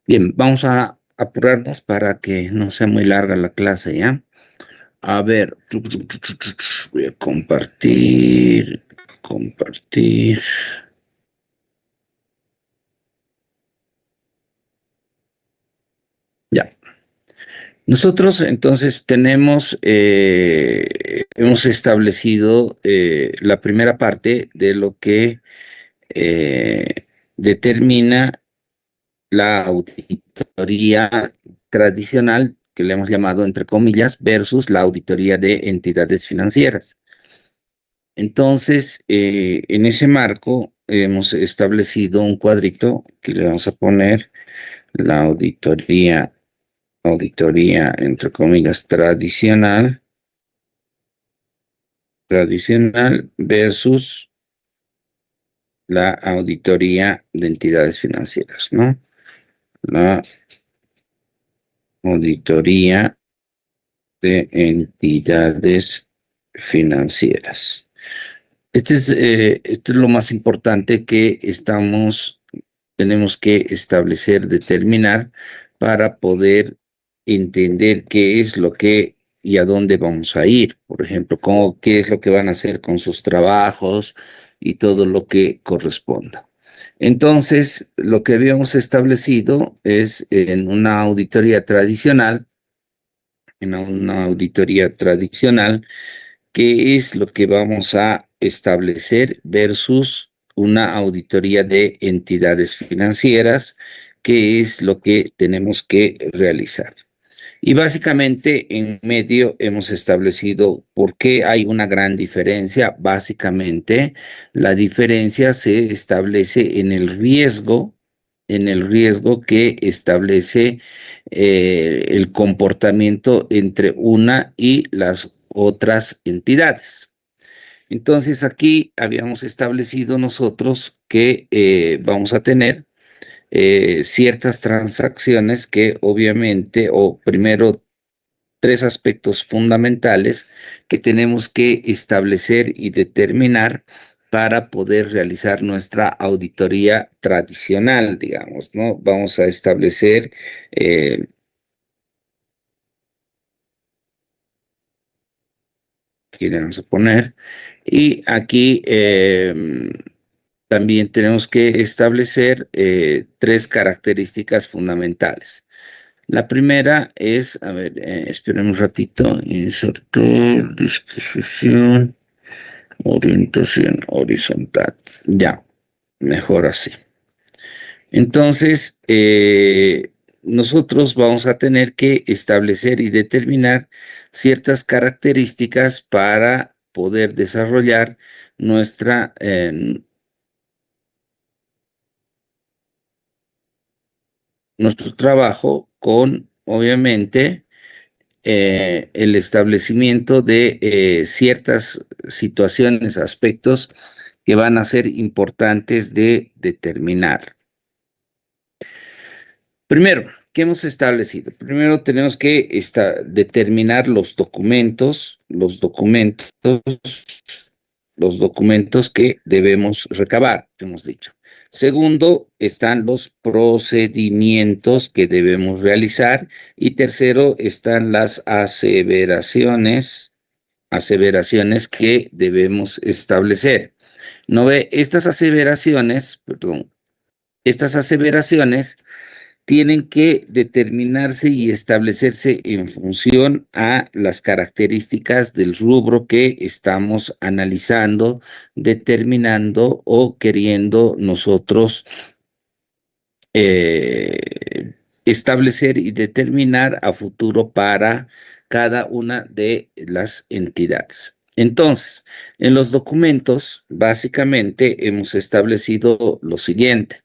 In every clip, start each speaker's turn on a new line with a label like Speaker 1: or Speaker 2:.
Speaker 1: Bien, vamos a apurarnos para que no sea muy larga la clase, ¿ya? A ver, voy a compartir. Ya. Nosotros entonces hemos establecido la primera parte de lo que determina la auditoría tradicional, que le hemos llamado entre comillas, versus la auditoría de entidades financieras. Entonces, en ese marco hemos establecido un cuadrito que le vamos a poner la auditoría entre comillas tradicional versus la auditoría de entidades financieras, ¿no? La auditoría de entidades financieras. Esto es lo más importante que tenemos que establecer, determinar para poder entender qué es lo que y a dónde vamos a ir. Por ejemplo, qué es lo que van a hacer con sus trabajos y todo lo que corresponda. Entonces, lo que habíamos establecido es en una auditoría tradicional, qué es lo que vamos a establecer versus una auditoría de entidades financieras, qué es lo que tenemos que realizar. Y básicamente en medio hemos establecido por qué hay una gran diferencia. Básicamente, la diferencia se establece en el riesgo que establece el comportamiento entre una y las otras entidades. Entonces, aquí habíamos establecido nosotros que vamos a tener ciertas transacciones que obviamente, o primero, tres aspectos fundamentales que tenemos que establecer y determinar para poder realizar nuestra auditoría tradicional, digamos, ¿no? Vamos a establecer, aquí le vamos a poner, y aquí también tenemos que establecer tres características fundamentales. La primera es, a ver, esperen un ratito, insertar, disposición, orientación horizontal. Ya, mejor así. Entonces, nosotros vamos a tener que establecer y determinar ciertas características para poder desarrollar nuestra, nuestro trabajo con, obviamente, el establecimiento de ciertas situaciones, aspectos que van a ser importantes de determinar. Primero, ¿qué hemos establecido? Primero tenemos que determinar los documentos que debemos recabar, hemos dicho. Segundo, están los procedimientos que debemos realizar. Y tercero, están las aseveraciones que debemos establecer. ¿No ve? Estas aseveraciones tienen que determinarse y establecerse en función a las características del rubro que estamos analizando, determinando o queriendo nosotros establecer y determinar a futuro para cada una de las entidades. Entonces, en los documentos, básicamente hemos establecido lo siguiente.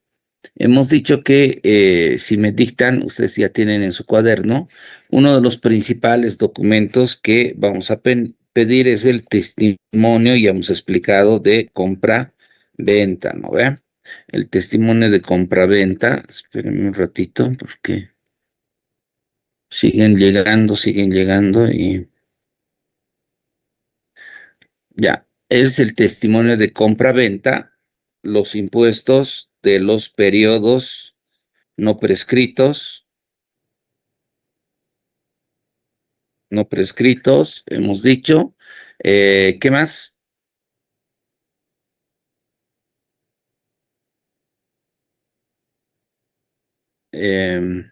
Speaker 1: Hemos dicho que si me dictan, ustedes ya tienen en su cuaderno, uno de los principales documentos que vamos a pedir es el testimonio, ya hemos explicado, de compra-venta, ¿no ve? El testimonio de compra-venta, espérenme un ratito porque siguen llegando y ya, es el testimonio de compra-venta, los impuestos de los periodos no prescritos, no prescritos, hemos dicho. ¿Qué más? Em,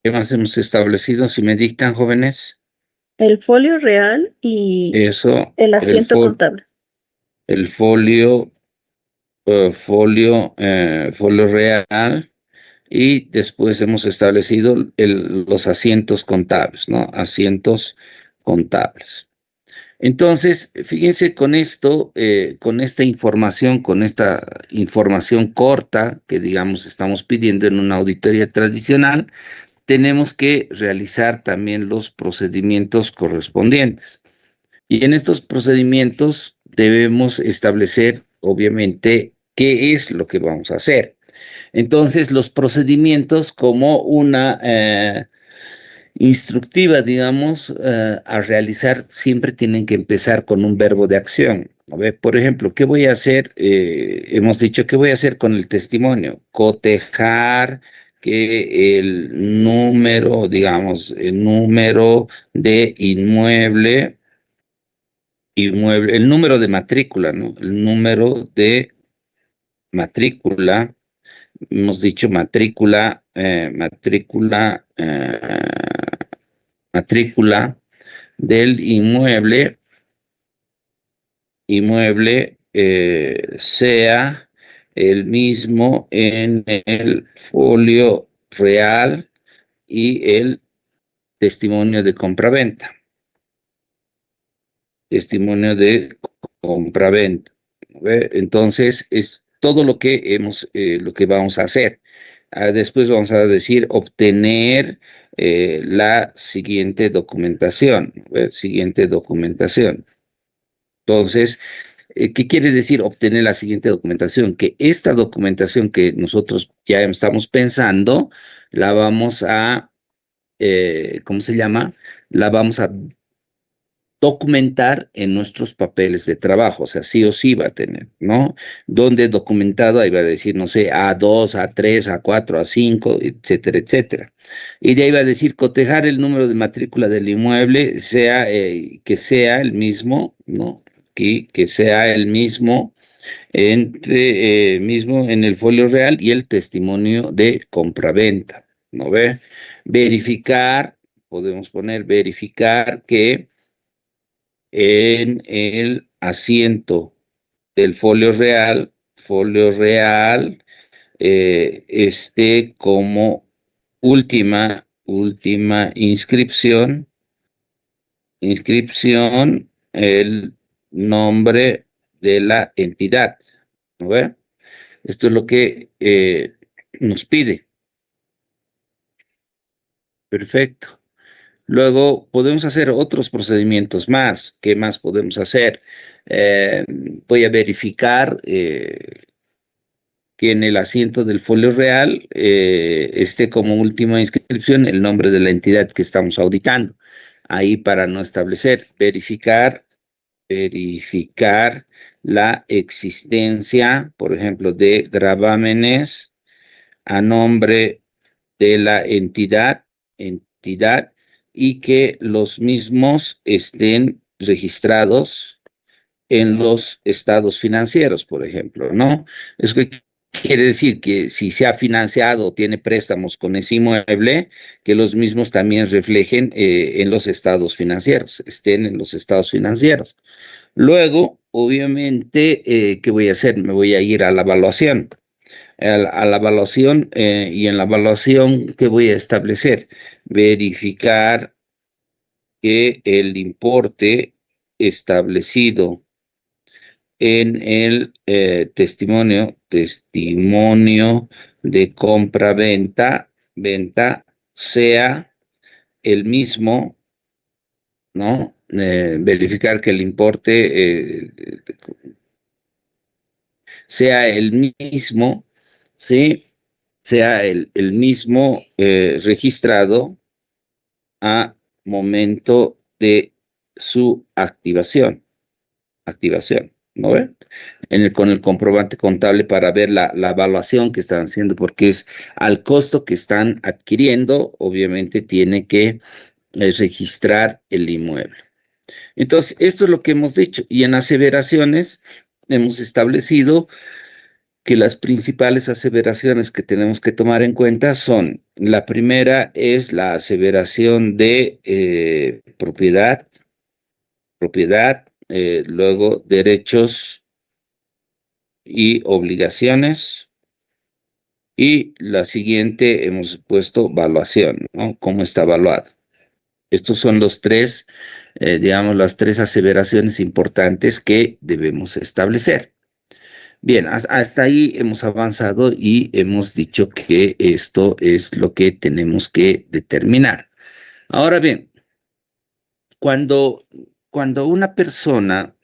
Speaker 1: ¿Qué más hemos establecido? Si me dictan, jóvenes,
Speaker 2: El folio real y
Speaker 1: eso,
Speaker 2: el asiento contable.
Speaker 1: el folio, folio real, y después hemos establecido los asientos contables, ¿no? Asientos contables. Entonces, fíjense con esto, con esta información corta que, digamos, estamos pidiendo en una auditoría tradicional, tenemos que realizar también los procedimientos correspondientes. Y en estos procedimientos debemos establecer, obviamente, qué es lo que vamos a hacer. Entonces, los procedimientos como una instructiva, digamos, a realizar siempre tienen que empezar con un verbo de acción. A ver, por ejemplo, ¿qué voy a hacer? Hemos dicho, ¿qué voy a hacer con el testimonio? Cotejar que el número, digamos, el número de inmueble, el número de matrícula, ¿no? El número de matrícula, hemos dicho matrícula del inmueble sea el mismo en el folio real y el testimonio de compraventa. Testimonio de compraventa. ¿Ve? Entonces, es todo lo que vamos a hacer. Después vamos a decir obtener la siguiente documentación. ¿Ve? Siguiente documentación. Entonces, ¿qué quiere decir obtener la siguiente documentación? Que esta documentación que nosotros ya estamos pensando, la vamos a, ¿cómo se llama? La vamos a documentar en nuestros papeles de trabajo, o sea, sí o sí va a tener, ¿no? Donde documentado, ahí va a decir, no sé, A2, A3, A4, A5, etcétera, etcétera. Y de ahí va a decir cotejar el número de matrícula del inmueble, que sea el mismo, ¿no? Que sea el mismo en el folio real y el testimonio de compraventa, ¿no ve? Verificar, podemos poner verificar que en el asiento del folio real, esté como última inscripción, el nombre de la entidad, ¿no ve? Esto es lo que nos pide. Perfecto. Luego podemos hacer otros procedimientos más. ¿Qué más podemos hacer? Voy a verificar que en el asiento del folio real esté como última inscripción el nombre de la entidad que estamos auditando. Ahí para no establecer, verificar la existencia, por ejemplo, de gravámenes a nombre de la entidad, y que los mismos estén registrados en los estados financieros, por ejemplo, ¿no? Eso que quiere decir que si se ha financiado o tiene préstamos con ese inmueble, que los mismos también reflejen en los estados financieros, estén en los estados financieros. Luego, obviamente, ¿qué voy a hacer? Me voy a ir a la evaluación. A la evaluación, y en la evaluación, ¿qué voy a establecer? Verificar que el importe establecido en el testimonio de venta, sea el mismo, ¿no? Verificar que el importe sea el mismo, ¿sí? Sea el mismo registrado a momento de su activación, ¿no ve? con el comprobante contable para ver la evaluación que están haciendo, porque es al costo que están adquiriendo, obviamente tiene que registrar el inmueble. Entonces, esto es lo que hemos dicho, y en aseveraciones hemos establecido que las principales aseveraciones que tenemos que tomar en cuenta son: la primera es la aseveración de propiedad, luego derechos y obligaciones, y la siguiente hemos puesto valuación, ¿no? ¿Cómo está evaluado? Estos son los tres, digamos, las tres aseveraciones importantes que debemos establecer. Bien, hasta ahí hemos avanzado y hemos dicho que esto es lo que tenemos que determinar. Ahora bien, cuando, cuando una persona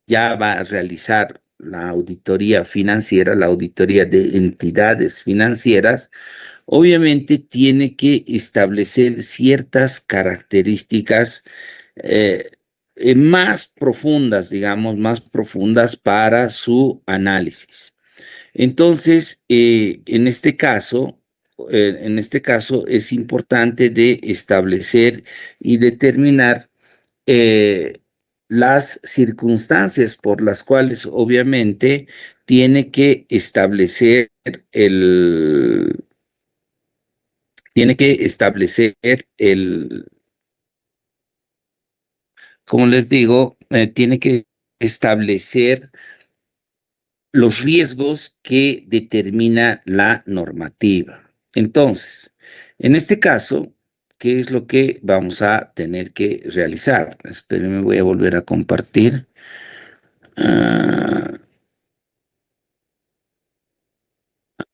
Speaker 1: ya va a realizar la auditoría financiera, la auditoría de entidades financieras, obviamente tiene que establecer ciertas características eh, más profundas, digamos, más profundas para su análisis. Entonces, en este caso es importante de establecer y determinar eh, las circunstancias por las cuales obviamente tiene que establecer el, tiene que establecer como les digo, tiene que establecer los riesgos que determina la normativa. Entonces, en este caso, ¿qué es lo que vamos a tener que realizar? Espérenme, voy a volver a compartir. Ah,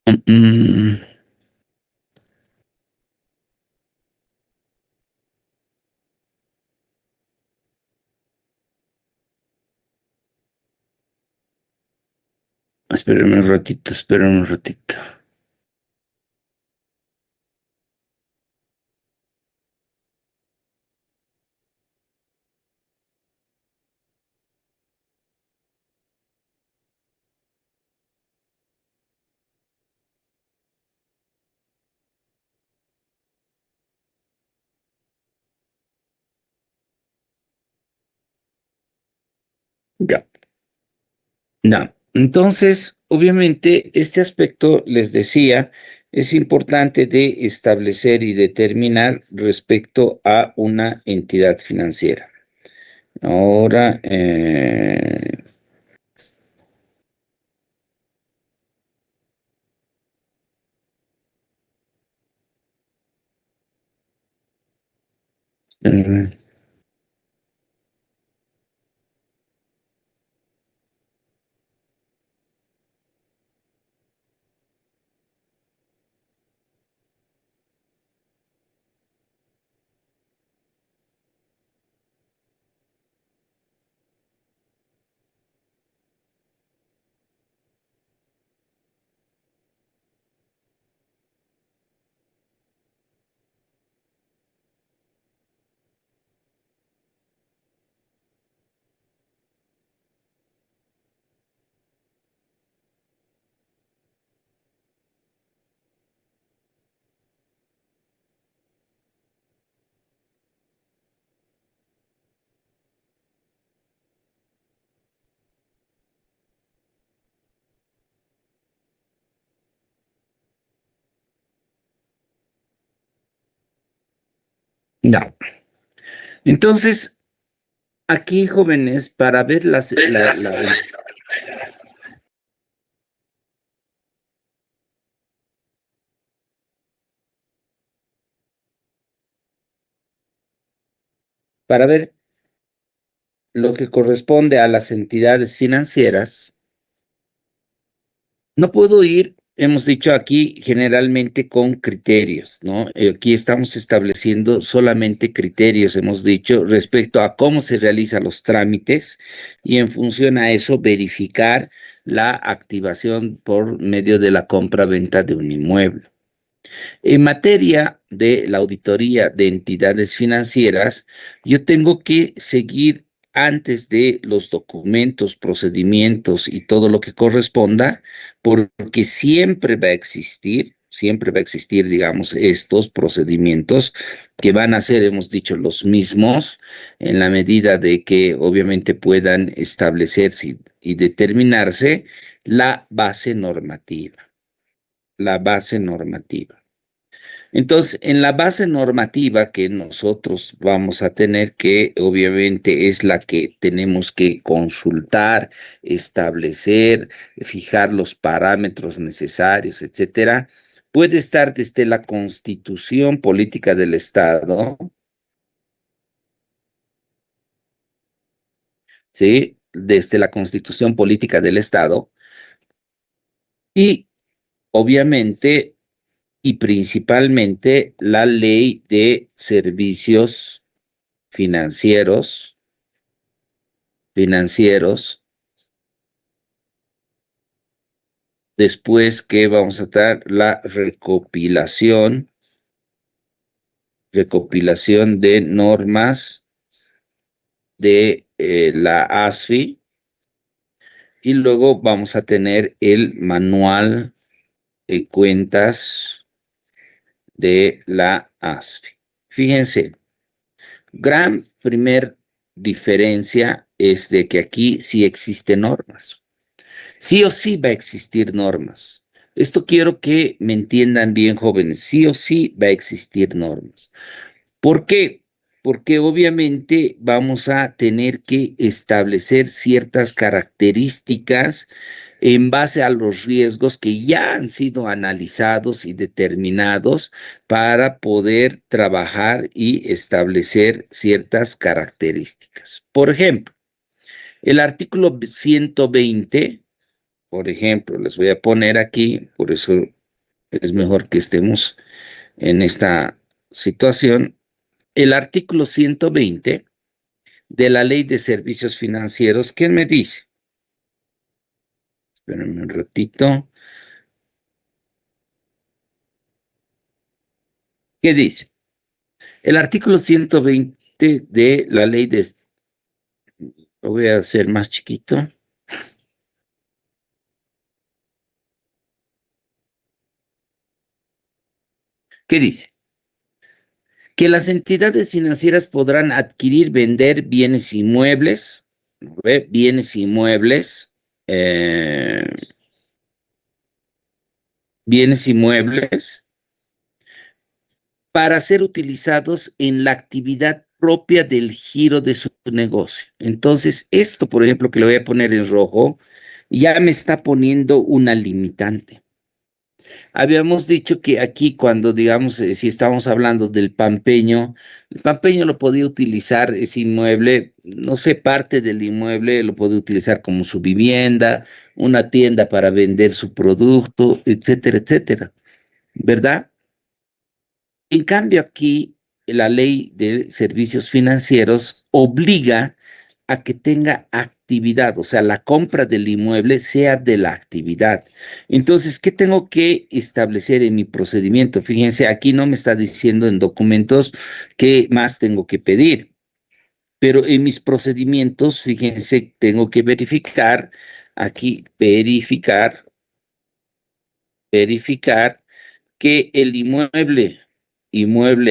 Speaker 1: mm, mm, espérenme un ratito, espérenme un ratito. Ya. No. Entonces, obviamente, este aspecto, les decía, es importante de establecer y determinar respecto a una entidad financiera. Ahora, eh, no. Entonces, aquí, jóvenes, para ver para ver lo que corresponde a las entidades financieras, no puedo ir, hemos dicho aquí, generalmente con criterios, ¿no? Aquí estamos estableciendo solamente criterios, hemos dicho, respecto a cómo se realizan los trámites, y en función a eso verificar la activación por medio de la compra-venta de un inmueble. En materia de la auditoría de entidades financieras, yo tengo que seguir antes de los documentos, procedimientos y todo lo que corresponda, porque siempre va a existir, digamos, estos procedimientos que van a ser, hemos dicho, los mismos en la medida de que obviamente puedan establecerse y determinarse la base normativa, la base normativa. Entonces, en la base normativa que nosotros vamos a tener, que obviamente es la que tenemos que consultar, establecer, fijar los parámetros necesarios, etcétera, puede estar desde la Constitución Política del Estado, ¿sí? Desde la Constitución Política del Estado y obviamente y principalmente la Ley de Servicios financieros, después que vamos a dar la recopilación de normas de la ASFI, y luego vamos a tener el manual de cuentas de la ASFI. Fíjense, gran primer diferencia es de que aquí sí existen normas. Sí o sí va a existir normas. Esto quiero que me entiendan bien, jóvenes. Sí o sí va a existir normas. ¿Por qué? Porque obviamente vamos a tener que establecer ciertas características en base a los riesgos que ya han sido analizados y determinados para poder trabajar y establecer ciertas características. Por ejemplo, el artículo 120, por ejemplo, les voy a poner aquí, por eso es mejor que estemos en esta situación. El artículo 120 de la Ley de Servicios Financieros, ¿quién me dice? Espérenme un ratito. ¿Qué dice? El artículo 120 de la Ley de... Lo voy a hacer más chiquito. ¿Qué dice? Que las entidades financieras podrán adquirir, vender bienes inmuebles, ¿no ve? Eh, bienes inmuebles para ser utilizados en la actividad propia del giro de su negocio. Entonces, esto, por ejemplo, que le voy a poner en rojo, ya me está poniendo una limitante. Habíamos dicho que aquí cuando, digamos, si estamos hablando del pampeño, el pampeño lo podía utilizar, ese inmueble, no sé, parte del inmueble lo podía utilizar como su vivienda, una tienda para vender su producto, etcétera, etcétera, ¿verdad? En cambio, aquí la ley de servicios financieros obliga a que tenga actividad, o sea, la compra del inmueble sea de la actividad. Entonces, ¿qué tengo que establecer en mi procedimiento? Fíjense, aquí no me está diciendo en documentos qué más tengo que pedir, pero en mis procedimientos, fíjense, tengo que verificar, aquí, verificar que el inmueble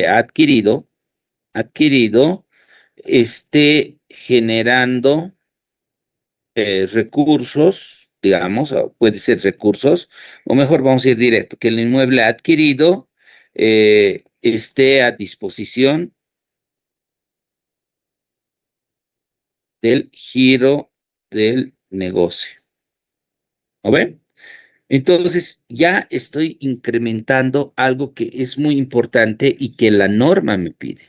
Speaker 1: adquirido esté generando recursos, digamos, o puede ser recursos, o mejor vamos a ir directo, que el inmueble adquirido esté a disposición del giro del negocio. ¿No ven? Entonces, ya estoy incrementando algo que es muy importante y que la norma me pide.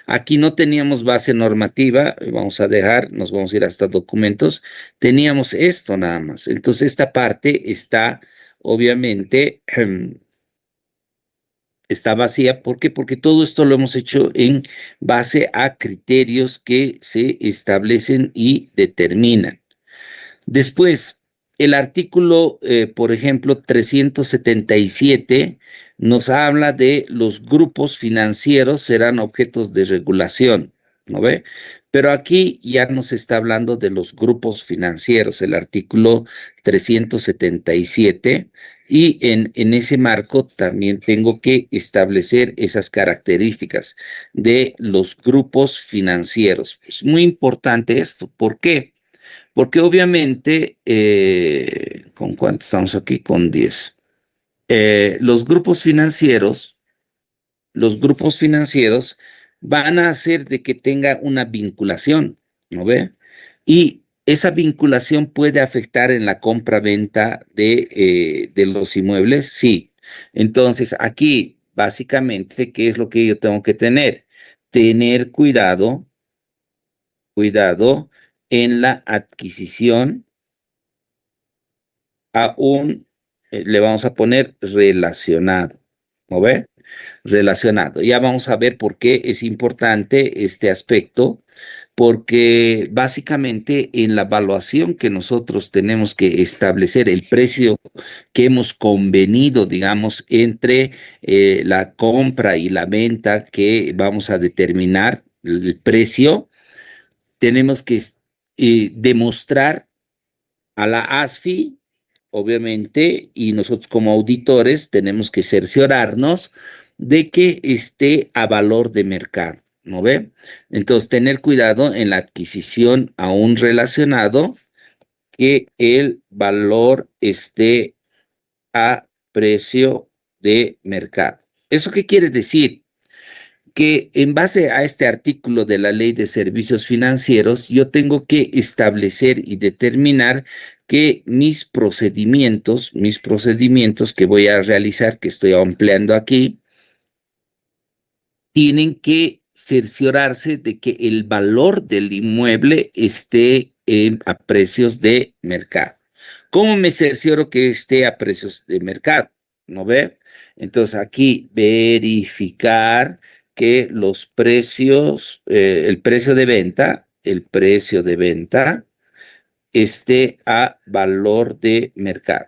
Speaker 1: Aquí no teníamos base normativa, nos vamos a ir hasta documentos, teníamos esto nada más. Entonces, esta parte está, obviamente, está vacía. ¿Por qué? Porque todo esto lo hemos hecho en base a criterios que se establecen y determinan. Después, el artículo, por ejemplo, 377 nos habla de los grupos financieros serán objetos de regulación, ¿no ve? Pero aquí ya nos está hablando de los grupos financieros, el artículo 377, y en ese marco también tengo que establecer esas características de los grupos financieros. Es muy importante esto. ¿Por qué? Porque obviamente, ¿con cuánto estamos aquí? Con 10. Los grupos financieros, van a hacer de que tenga una vinculación, ¿no ve? Y esa vinculación puede afectar en la compra-venta de los inmuebles, sí. Entonces, aquí, básicamente, ¿qué es lo que yo tengo que tener? Tener cuidado en la adquisición a le vamos a poner relacionado, ¿no ve? Relacionado. Ya vamos a ver por qué es importante este aspecto, porque básicamente en la evaluación que nosotros tenemos que establecer el precio que hemos convenido, digamos, entre la compra y la venta que vamos a determinar el precio, tenemos que demostrar a la ASFI, obviamente, y nosotros como auditores tenemos que cerciorarnos de que esté a valor de mercado, ¿no ve? Entonces, tener cuidado en la adquisición aún relacionado, que el valor esté a precio de mercado. ¿Eso qué quiere decir? Que en base a este artículo de la Ley de Servicios Financieros, yo tengo que establecer y determinar que mis procedimientos que voy a realizar, que estoy empleando aquí, tienen que cerciorarse de que el valor del inmueble esté a precios de mercado. ¿Cómo me cercioro que esté a precios de mercado? ¿No ve? Entonces aquí verificar que los precios, el precio de venta esté a valor de mercado.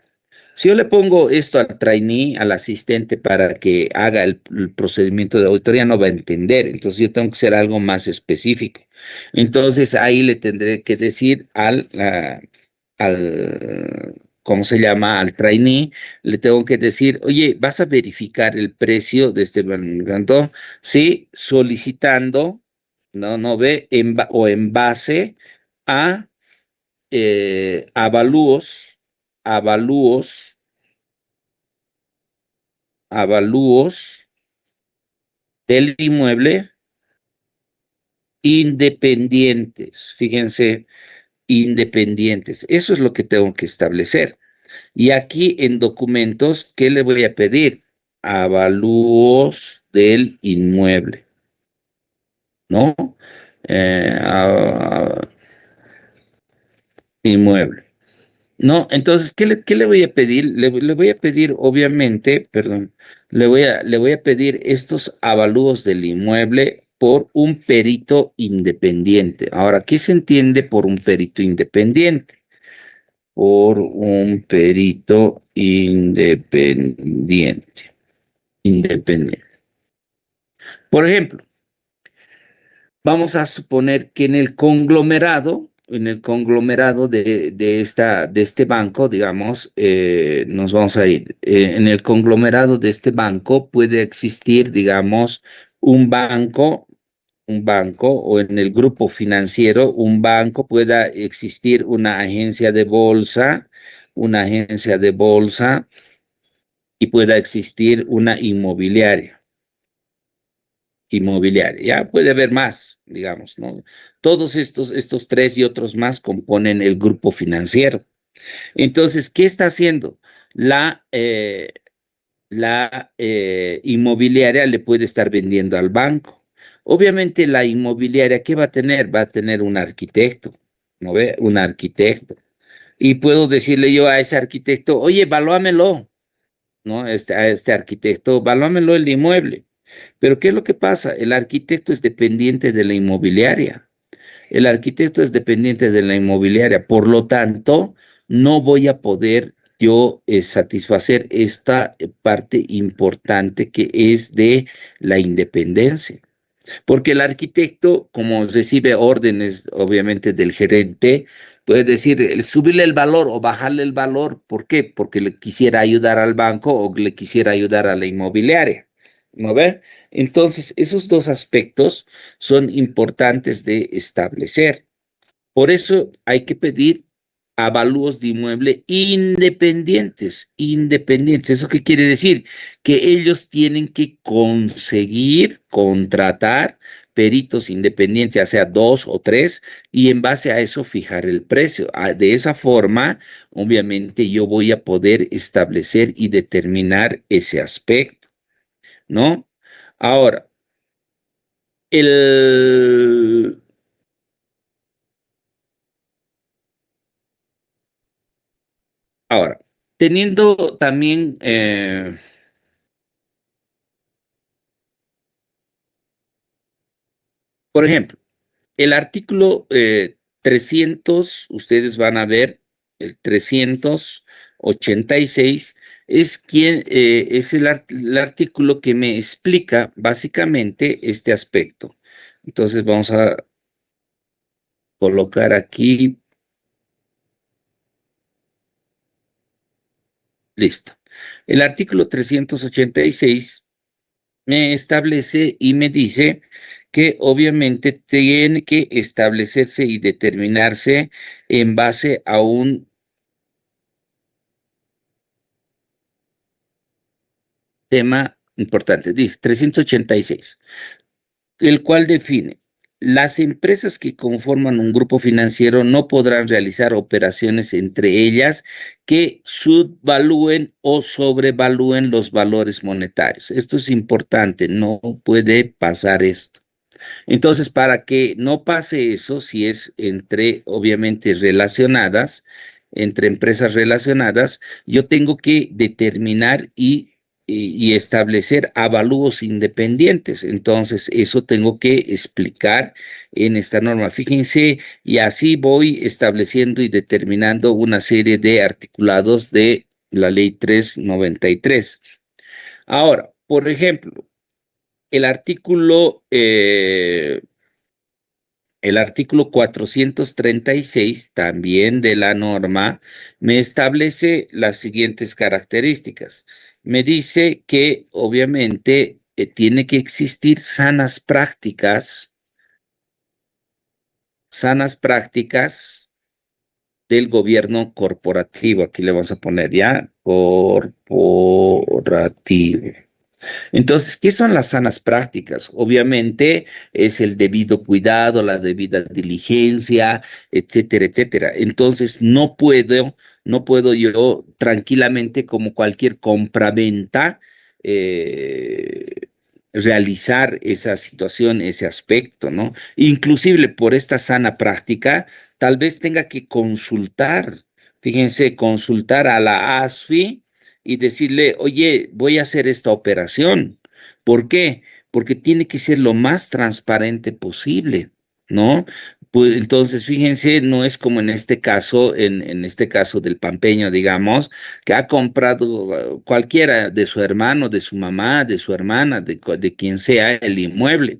Speaker 1: Si yo le pongo esto al trainee, al asistente, para que haga el procedimiento de auditoría, no va a entender. Entonces yo tengo que ser algo más específico. Entonces ahí le tendré que decir ¿cómo se llama? Al trainee, le tengo que decir, oye, ¿vas a verificar el precio de este mercado? Sí, solicitando, no ve, o en base a avalúos, avalúos, avalúos del inmueble independientes. Fíjense, independientes. Eso es lo que tengo que establecer. Y aquí en documentos, ¿qué le voy a pedir? Avalúos del inmueble, ¿no? Inmueble. No, entonces, qué le voy a pedir? Le voy a pedir, obviamente, perdón, le voy a pedir estos avalúos del inmueble por un perito independiente. Ahora, ¿qué se entiende por un perito independiente? Por un perito independiente. Independiente. Por ejemplo, vamos a suponer que en el conglomerado de este banco, digamos, nos vamos a ir. En el conglomerado de este banco puede existir, digamos, un banco, o en el grupo financiero, un banco, pueda existir una agencia de bolsa, y pueda existir una inmobiliaria. Ya puede haber más, digamos, ¿no? Todos estos tres y otros más componen el grupo financiero. Entonces, ¿qué está haciendo? La inmobiliaria le puede estar vendiendo al banco. Obviamente la inmobiliaria, ¿qué va a tener? Va a tener un arquitecto, ¿no ve? Un arquitecto. Y puedo decirle yo a ese arquitecto, oye, evalúamelo, ¿no? A este arquitecto, evalúamelo el inmueble. Pero ¿qué es lo que pasa? El arquitecto es dependiente de la inmobiliaria. El arquitecto es dependiente de la inmobiliaria. Por lo tanto, no voy a poder yo satisfacer esta parte importante que es de la independencia. Porque el arquitecto, como recibe órdenes, obviamente, del gerente, puede decir subirle el valor o bajarle el valor. ¿Por qué? Porque le quisiera ayudar al banco o le quisiera ayudar a la inmobiliaria. ¿No ve? Entonces, esos dos aspectos son importantes de establecer. Por eso hay que pedir avalúos de inmueble independientes, independientes. ¿Eso qué quiere decir? Que ellos tienen que conseguir contratar peritos independientes, ya sea dos o tres, y en base a eso fijar el precio. De esa forma, obviamente, yo voy a poder establecer y determinar ese aspecto, ¿no? Ahora, el, ahora, teniendo también, por ejemplo, el artículo 300, ustedes van a ver, el 386 es es el artículo que me explica básicamente este aspecto. Entonces vamos a colocar aquí, listo. El artículo 386 me establece y me dice que obviamente tiene que establecerse y determinarse en base a un tema importante. Dice 386, el cual define: las empresas que conforman un grupo financiero no podrán realizar operaciones entre ellas que subvalúen o sobrevalúen los valores monetarios. Esto es importante, no puede pasar esto. Entonces, para que no pase eso, si es entre, obviamente, relacionadas, entre empresas relacionadas, yo tengo que determinar y establecer avalúos independientes. Entonces, eso tengo que explicar en esta norma. Fíjense, y así voy estableciendo y determinando una serie de articulados de la ley 393. Ahora, por ejemplo, el artículo el artículo 436 también de la norma me establece las siguientes características. Me dice que obviamente tiene que existir sanas prácticas del gobierno corporativo. Aquí le vamos a poner ya corporativo. Entonces, ¿qué son las sanas prácticas? Obviamente es el debido cuidado, la debida diligencia, etcétera, etcétera. Entonces, no puedo yo tranquilamente, como cualquier compraventa, eh, realizar esa situación, ese aspecto, ¿no? Inclusive por esta sana práctica, tal vez tenga que consultar, fíjense, consultar a la ASFI y decirle: oye, voy a hacer esta operación. ¿Por qué? Porque tiene que ser lo más transparente posible, ¿no? Pues entonces, fíjense, no es como en este caso, en este caso del pampeño, digamos, que ha comprado cualquiera de su hermano, de su mamá, de su hermana, de quien sea el inmueble.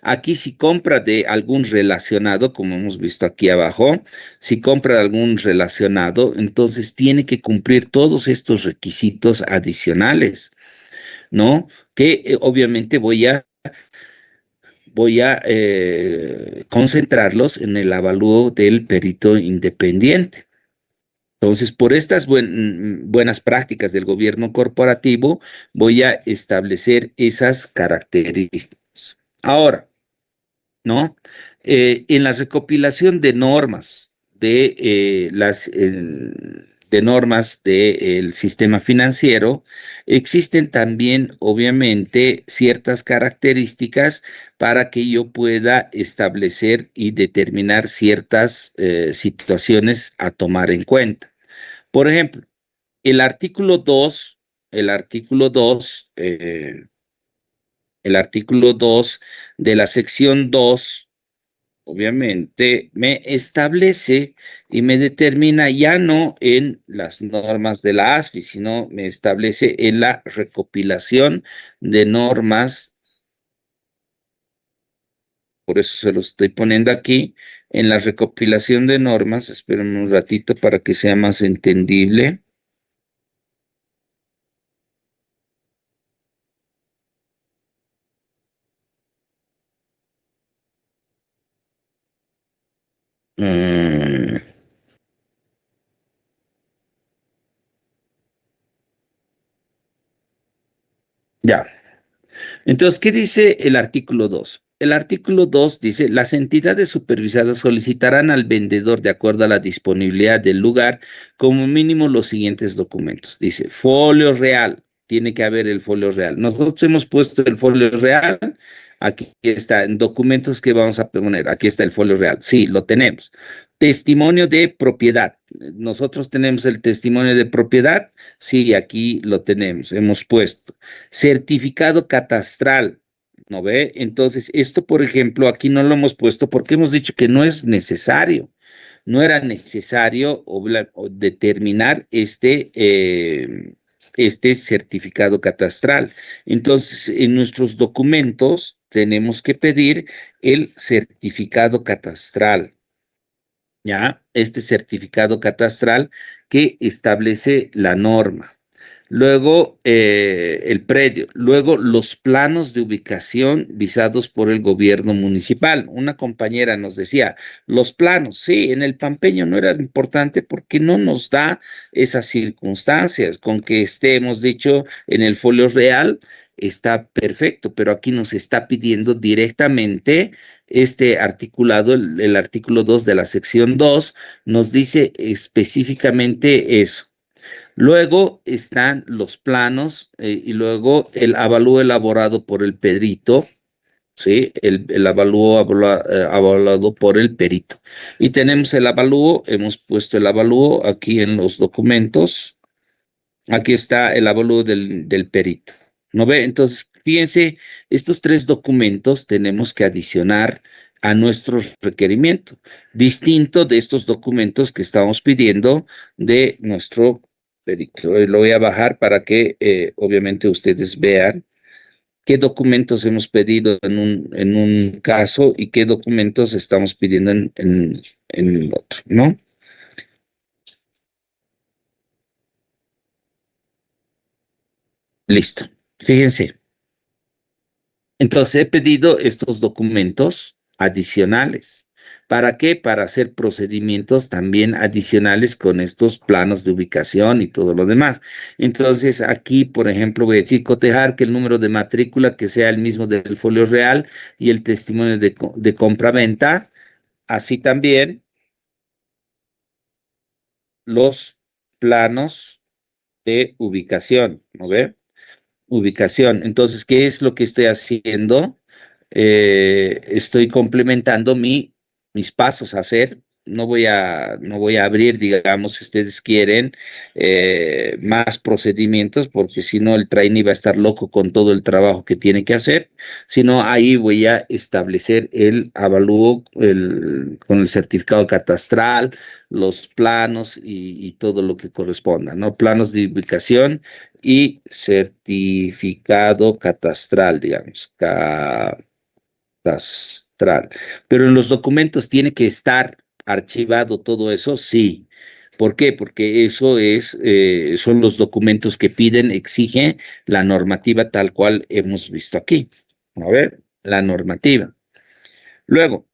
Speaker 1: Aquí si compra de algún relacionado, como hemos visto aquí abajo, si compra algún relacionado, entonces tiene que cumplir todos estos requisitos adicionales, ¿no? Que obviamente voy a concentrarlos en el avalúo del perito independiente. Entonces, por estas buenas prácticas del gobierno corporativo, voy a establecer esas características. Ahora, ¿no? En la recopilación de normas de normas del sistema financiero, existen también, obviamente, ciertas características para que yo pueda establecer y determinar ciertas situaciones a tomar en cuenta. Por ejemplo, el artículo 2, el artículo 2, el artículo 2 de la sección 2, obviamente, me establece y me determina ya no en las normas de la ASFI, sino me establece en la recopilación de normas por eso se los estoy poniendo aquí. En la recopilación de normas, espérenme un ratito para que sea más entendible. Mm, ya. Entonces, ¿qué dice el artículo 2? El artículo 2 dice, las entidades supervisadas solicitarán al vendedor, de acuerdo a la disponibilidad del lugar, como mínimo los siguientes documentos. Dice, folio real, tiene que haber el folio real. Nosotros hemos puesto el folio real, aquí está, en documentos que vamos a poner, aquí está el folio real. Sí, lo tenemos. Testimonio de propiedad. Nosotros tenemos el testimonio de propiedad. Sí, aquí lo tenemos, hemos puesto. Certificado catastral, ¿no ve? Entonces, esto, por ejemplo, aquí no lo hemos puesto porque hemos dicho que no es necesario. No era necesario determinar este certificado catastral. Entonces, en nuestros documentos tenemos que pedir el certificado catastral, ¿ya? Este certificado catastral que establece la norma. Luego, el predio. Luego, los planos de ubicación visados por el gobierno municipal. Una compañera nos decía, los planos, sí, en el Pampeño no era importante porque no nos da esas circunstancias. Con que esté, hemos dicho, en el folio real, está perfecto, pero aquí nos está pidiendo directamente este articulado, el artículo 2 de la sección 2, nos dice específicamente eso. Luego están los planos y luego el avalúo elaborado por el perito, ¿sí? El avalúo avalado por el perito. Y tenemos el avalúo, hemos puesto el avalúo aquí en los documentos. Aquí está el avalúo del perito. ¿No ve? Entonces, fíjense, estos tres documentos tenemos que adicionar a nuestro requerimiento, distinto de estos documentos que estamos pidiendo de nuestro perito. Lo voy a bajar para que obviamente ustedes vean qué documentos hemos pedido en un caso y qué documentos estamos pidiendo en el otro, ¿no? Listo. Fíjense. Entonces he pedido estos documentos adicionales. ¿Para qué? Para hacer procedimientos también adicionales con estos planos de ubicación y todo lo demás. Entonces aquí, por ejemplo, voy a decir cotejar que el número de matrícula que sea el mismo del folio real y el testimonio de compra-venta. Así también los planos de ubicación, ¿no ve? Ubicación. Entonces, ¿qué es lo que estoy haciendo? Estoy complementando mis pasos a hacer. No voy a abrir, digamos, si ustedes quieren, más procedimientos, porque si no, el trainee va a estar loco con todo el trabajo que tiene que hacer, sino ahí voy a establecer el avalúo con el certificado catastral, los planos y todo lo que corresponda, ¿no? Planos de ubicación y certificado catastral, digamos, catastral. Pero en los documentos tiene que estar archivado todo eso, sí. ¿Por qué? Porque eso son los documentos que piden, exige la normativa tal cual hemos visto aquí. A ver, la normativa. Luego,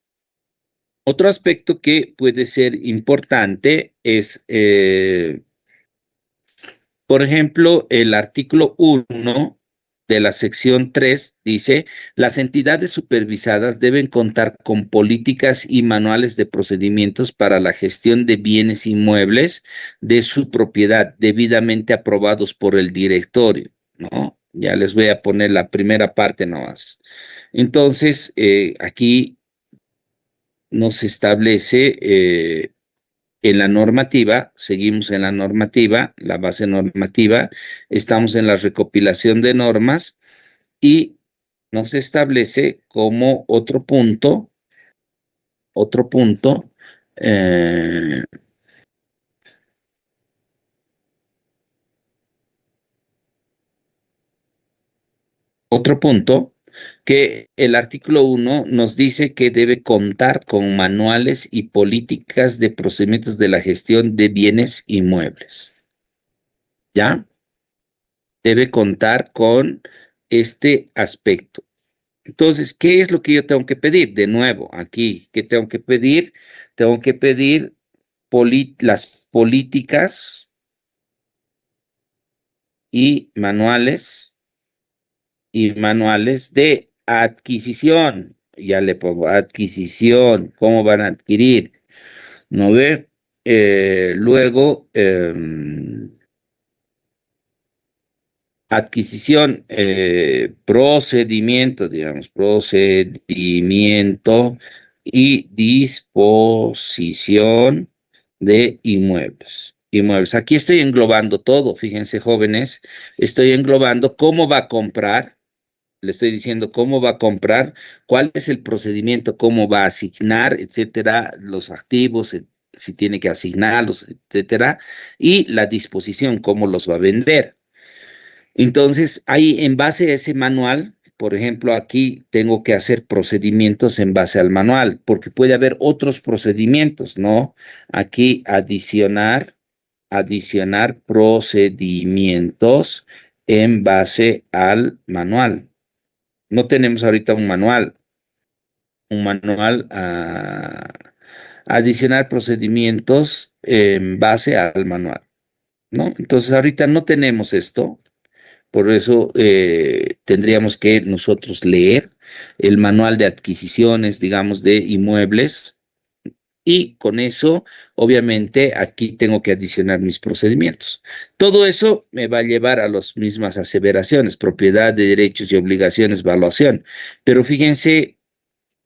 Speaker 1: otro aspecto que puede ser importante es por ejemplo, el artículo 1 de la sección 3 dice, las entidades supervisadas deben contar con políticas y manuales de procedimientos para la gestión de bienes inmuebles de su propiedad debidamente aprobados por el directorio, ¿no? Ya les voy a poner la primera parte nomás. Entonces, aquí nos establece en la normativa, seguimos en la normativa, la base normativa, estamos en la recopilación de normas y nos establece como otro punto, eh, otro punto que el artículo 1 nos dice que debe contar con manuales y políticas de procedimientos de la gestión de bienes inmuebles. ¿Ya? Debe contar con este aspecto. Entonces, ¿qué es lo que yo tengo que pedir? De nuevo, aquí, ¿qué tengo que pedir? Tengo que pedir las políticas y manuales de adquisición. Ya le pongo adquisición, ¿cómo van a adquirir? ¿No ve? Luego, adquisición, procedimiento, digamos, procedimiento y disposición de inmuebles. Inmuebles. Aquí estoy englobando todo, fíjense, jóvenes, estoy englobando cómo va a comprar, le estoy diciendo cómo va a comprar, cuál es el procedimiento, cómo va a asignar, etcétera, los activos, si tiene que asignarlos, etcétera, y la disposición, cómo los va a vender. Entonces, ahí en base a ese manual, por ejemplo, aquí tengo que hacer procedimientos en base al manual, porque puede haber otros procedimientos, ¿no? Aquí adicionar procedimientos en base al manual. No tenemos ahorita un manual adicionar procedimientos en base al manual, ¿no? Entonces, ahorita no tenemos esto. Por eso tendríamos que nosotros leer el manual de adquisiciones, digamos, de inmuebles y con eso, obviamente, aquí tengo que adicionar mis procedimientos. Todo eso me va a llevar a las mismas aseveraciones, propiedad de derechos y obligaciones, valuación. Pero fíjense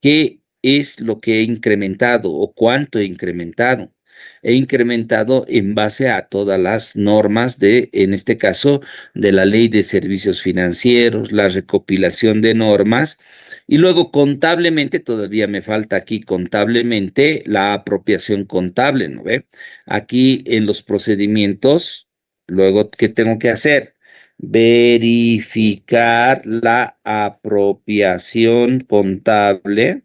Speaker 1: qué es lo que he incrementado o cuánto he incrementado. He incrementado en base a todas las normas de, en este caso, de la Ley de Servicios Financieros, la recopilación de normas, y luego contablemente, todavía me falta aquí contablemente la apropiación contable, ¿no ve? Aquí en los procedimientos, luego, ¿qué tengo que hacer? Verificar la apropiación contable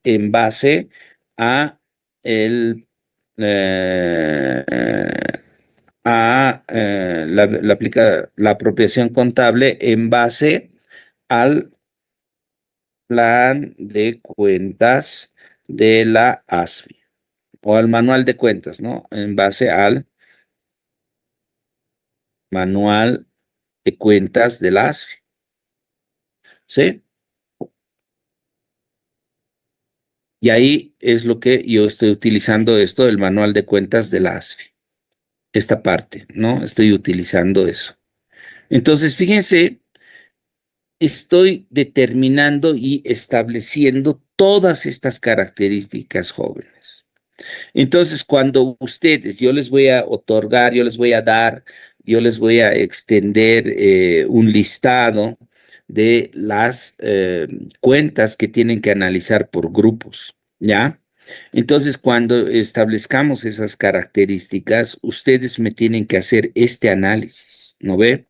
Speaker 1: en base a el eh, la apropiación contable en base al plan de cuentas de la ASFI o al manual de cuentas, ¿no? En base al manual de cuentas de la ASFI, ¿sí? Y ahí es lo que yo estoy utilizando esto, el manual de cuentas de la ASFI. Esta parte, ¿no? Estoy utilizando eso. Entonces, fíjense, estoy determinando y estableciendo todas estas características jóvenes. Entonces, cuando ustedes, yo les voy a otorgar, yo les voy a dar, yo les voy a extender un listado de las cuentas que tienen que analizar por grupos, ¿ya? Entonces, cuando establezcamos esas características, ustedes me tienen que hacer este análisis, ¿no ve?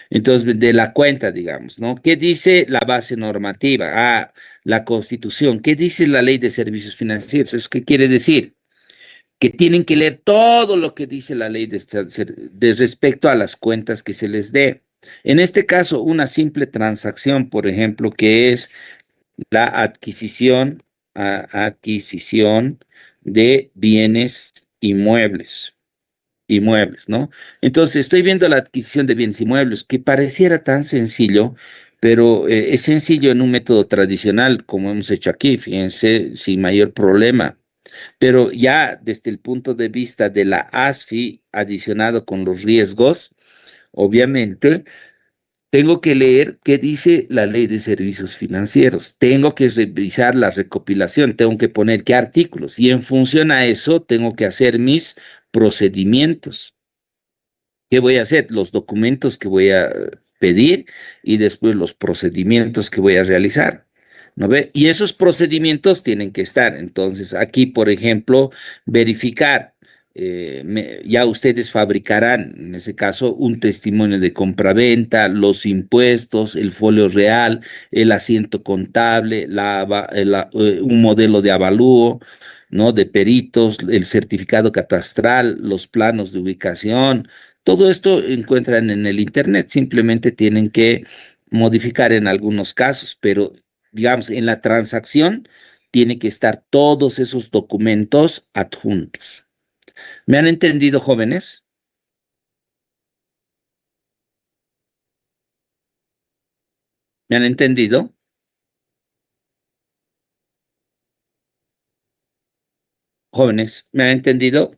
Speaker 1: Entonces, de la cuenta, digamos, ¿no? ¿Qué dice la base normativa? Ah, la Constitución. ¿Qué dice la Ley de Servicios Financieros? ¿Eso qué quiere decir? Que tienen que leer todo lo que dice la ley de respecto a las cuentas que se les dé. En este caso, una simple transacción, por ejemplo, que es la adquisición de bienes inmuebles, ¿no? Entonces, estoy viendo la adquisición de bienes inmuebles, que pareciera tan sencillo, pero es sencillo en un método tradicional, como hemos hecho aquí, fíjense, sin mayor problema. Pero ya desde el punto de vista de la ASFI, adicionado con los riesgos, obviamente, tengo que leer qué dice la Ley de Servicios Financieros. Tengo que revisar la recopilación, tengo que poner qué artículos y en función a eso tengo que hacer mis procedimientos. ¿Qué voy a hacer? Los documentos que voy a pedir y después los procedimientos que voy a realizar. ¿No ve? Y esos procedimientos tienen que estar. Entonces, aquí, por ejemplo, verificar. ya ustedes fabricarán, en ese caso, un testimonio de compraventa, los impuestos, el folio real, el asiento contable, un modelo de avalúo, ¿no? De peritos, el certificado catastral, los planos de ubicación. Todo esto encuentran en el Internet, simplemente tienen que modificar en algunos casos, pero digamos, en la transacción tiene que estar todos esos documentos adjuntos. ¿Me han entendido, jóvenes? ¿Me han entendido? Jóvenes, ¿me han entendido?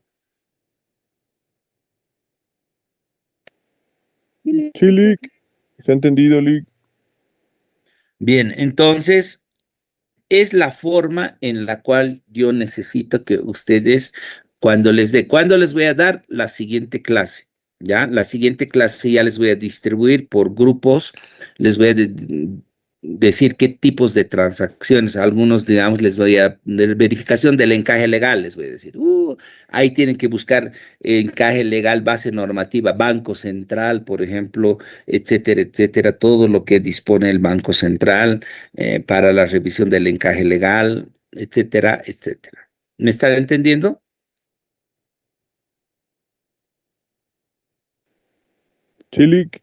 Speaker 3: Sí, Lick. Se ha entendido, Lick.
Speaker 1: Bien, entonces es la forma en la cual yo necesito que ustedes, ¿cuándo les voy a dar? La siguiente clase, ¿ya? La siguiente clase ya les voy a distribuir por grupos, les voy a decir qué tipos de transacciones, algunos, digamos, les voy a, de verificación del encaje legal, les voy a decir, ahí tienen que buscar encaje legal, base normativa, Banco Central, por ejemplo, etcétera, etcétera, todo lo que dispone el Banco Central para la revisión del encaje legal, etcétera, etcétera. ¿Me están entendiendo?
Speaker 3: Sí, Lick.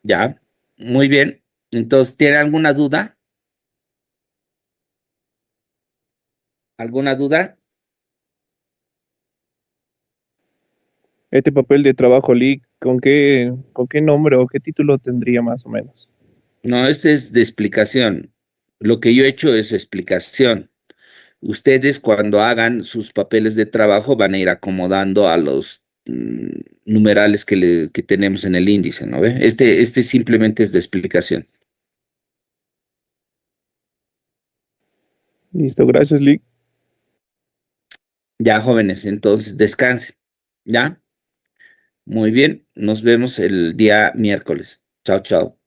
Speaker 1: Ya, muy bien. Entonces, ¿tiene alguna duda? ¿Alguna duda?
Speaker 3: Este papel de trabajo, Lick, ¿con qué nombre o qué título tendría más o menos?
Speaker 1: No, este es de explicación. Lo que yo he hecho es explicación. Ustedes cuando hagan sus papeles de trabajo van a ir acomodando a los numerales que tenemos en el índice, ¿no ve? Este simplemente es de explicación.
Speaker 3: Listo, gracias, Lick.
Speaker 1: Ya, jóvenes, entonces descansen. ¿Ya? Muy bien, nos vemos el día miércoles. Chao, chao.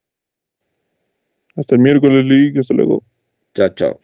Speaker 3: Hasta el miércoles, Lick. Hasta luego.
Speaker 1: Chao, chao.